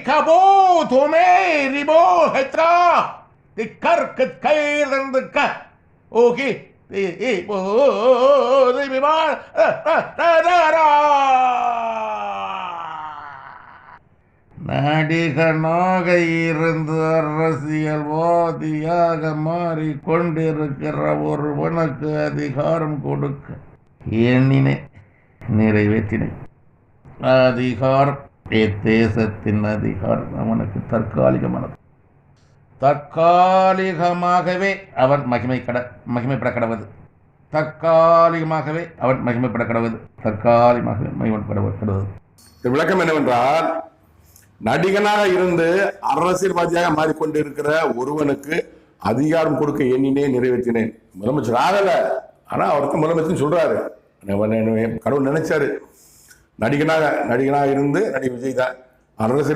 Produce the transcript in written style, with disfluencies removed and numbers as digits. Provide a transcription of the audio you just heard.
கபோ தோமே ribo ஹெத்ரா தி கர்க்கத் கைரந்துக்க okay நடிகனாக இருந்து அரசியல்வாதியாக மாறிக்கொண்டிருக்கிற ஒருவனுக்கு அதிகாரம் கொடுக்க எண்ணினேன், நிறைவேற்றினேன். அதிகாரம் தேசத்தின் அதிகாரம் அவனுக்கு தற்காலிகமானது. தற்காலிகமாகவே அவன் மகிமைப்பட கடவுது. தற்காலிகமாகவே அவன் மகிமைப்பட கடவுது. தற்காலிகமாகவே மகிமைப்பட கடவுது. விளக்கம் என்னவென்றால், நடிகனாக இருந்து அரசியல்வாதியாக மாறிக்கொண்டிருக்கிற ஒருவனுக்கு அதிகாரம் கொடுக்க எண்ணினே நிறைவேற்றினேன். முதலமைச்சர் ஆகல, ஆனா அவருக்கு முதலமைச்சர் சொல்றாரு, கடவுள் நினைச்சாரு. நடிகனாக இருந்து நடிகர் விஜய் தான் அரசியல்